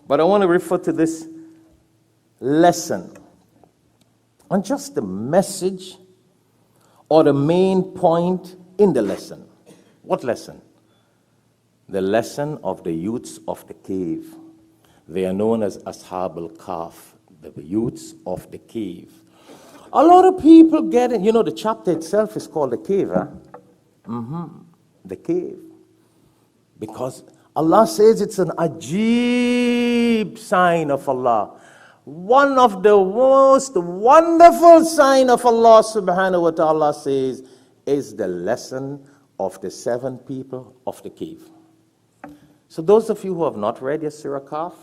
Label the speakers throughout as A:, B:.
A: But I want to refer to this lesson and just the message or the main point in the lesson. What lesson? The lesson of the youths of the cave. They are known as Ashab al-Kahf, the youths of the cave. A lot of people get it. You know, the chapter itself is called the cave, huh? The cave. Because Allah says it's an ajib sign of Allah. One of the most wonderful sign of Allah subhanahu wa ta'ala says is the lesson of the 7 people of the cave. So those of you who have not read your Surah Kahf,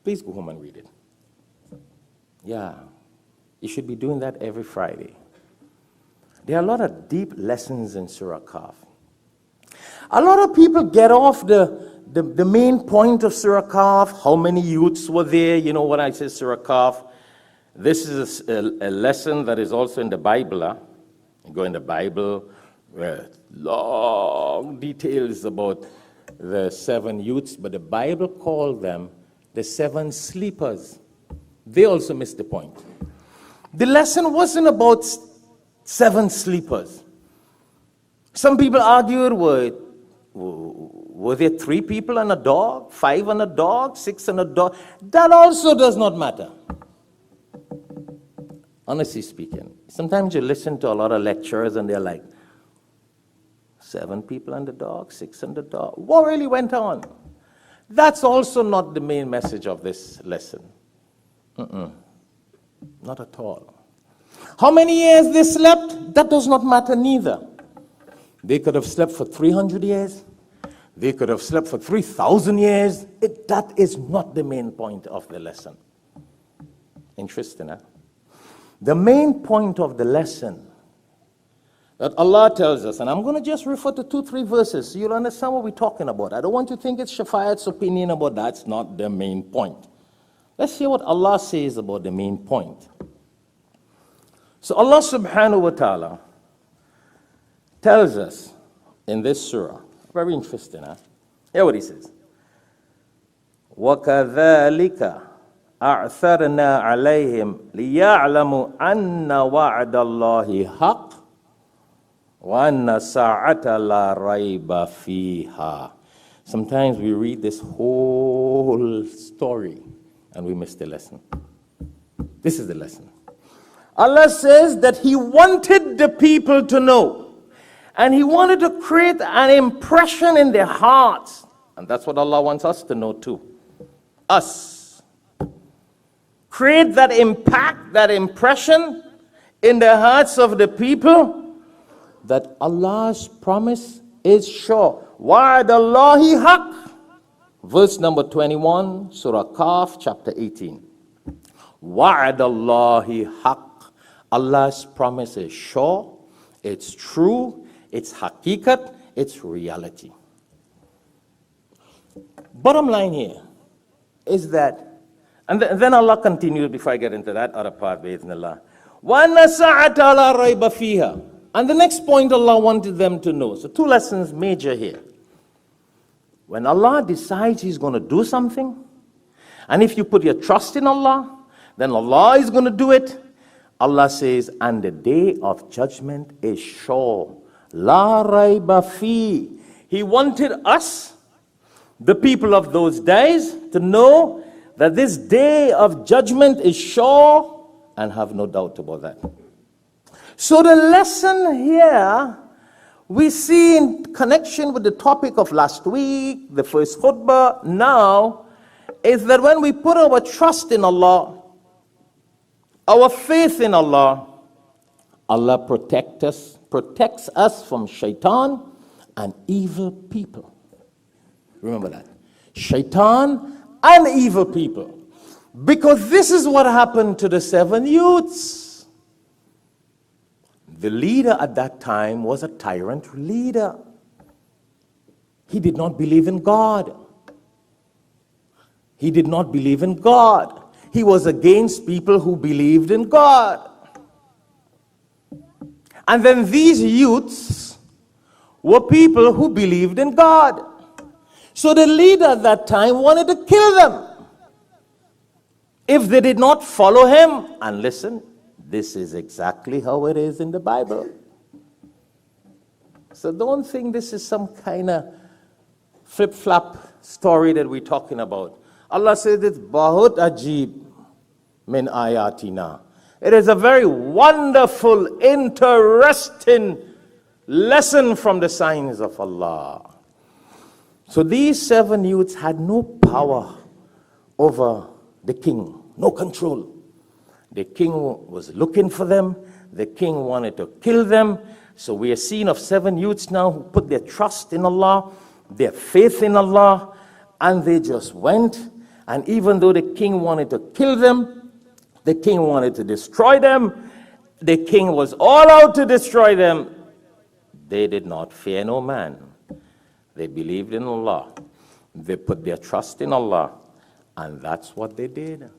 A: please go home and read it. Yeah, you should be doing that every Friday. There are a lot of deep lessons in Surah Kahf. A lot of people get off the main point of Surah Kahf, how many youths were there. You know, when I say Surah Kahf, this is a lesson that is also in the Bible. Huh? You go in the Bible, where long details about the 7 youths, but the Bible called them the 7 sleepers. They also missed the point. The lesson wasn't about 7 sleepers. Some people argued, were there 3 people and a dog, 5 and a dog, 6 and a dog? That also does not matter. Honestly speaking, sometimes you listen to a lot of lecturers and they're like, 7 people and a dog, 6 and a dog. What really went on? That's also not the main message of this lesson. Not at all. How many years they slept? That does not matter neither. They could have slept for 300 years. They could have slept for 3,000 years. That is not the main point of the lesson. Interesting, huh? The main point of the lesson that Allah tells us, and I'm going to just refer to 2-3 verses so you'll understand what we're talking about. I don't want you to think it's Shafayat's opinion about that. That's not the main point. Let's hear what Allah says about the main point. So Allah subhanahu wa ta'ala tells us in this surah, very interesting, huh? Hear what he says. وَكَذَلِكَ أَعْثَرْنَا عَلَيْهِمْ لِيَعْلَمُوا أَنَّ وَعْدَ اللَّهِ حَقٌّ وَأَنَّ السَّاعَةَ لَا رَيْبَ فِيهَا. Sometimes we read this whole story and we miss the lesson. This is the lesson. Allah says that He wanted the people to know, and He wanted to create an impression in their hearts. And that's what Allah wants us to know too. Us. Create that impact, that impression in the hearts of the people that Allah's promise is sure. وَعْدَ اللَّهِ حَقٌّ. Verse number 21, Surah Kahf, chapter 18. وَعْدَ اللَّهِ حَقٌّ. Allah's promise is sure, it's true, it's haqiqat, it's reality. Bottom line here is that, and then Allah continues before I get into that other part, bi'idhnillah. وَأَنَّ السَّاعَةَ لَا رَيْبَ فِيهَا. And the next point Allah wanted them to know. So 2 lessons major here. When Allah decides He's going to do something, and if you put your trust in Allah, then Allah is going to do it. Allah says, and the day of judgment is sure. La rayba fi. He wanted us, the people of those days, to know that this day of judgment is sure, and have no doubt about that. So the lesson here we see in connection with the topic of last week, the first khutbah now, is that when we put our trust in Allah, our faith in Allah, Allah protects us from shaitan and evil people. Remember that. Shaitan and evil people. Because this is what happened to the 7 youths. The leader at that time was a tyrant leader. He did not believe in God. He did not believe in God. He was against people who believed in God. And then these youths were people who believed in God. So the leader at that time wanted to kill them if they did not follow him. And listen, this is exactly how it is in the Bible. So don't think this is some kind of flip-flop story that we're talking about. Allah says it's Bahut Ajib min ayatina. It is a very wonderful, interesting lesson from the signs of Allah. So these 7 youths had no power over the king, no control. The king was looking for them. The king wanted to kill them. So we are seeing of 7 youths now who put their trust in Allah, their faith in Allah, and they just went. And even though the king wanted to kill them, the king wanted to destroy them, the king was all out to destroy them, they did not fear no man. They believed in Allah. They put their trust in Allah. And that's what they did.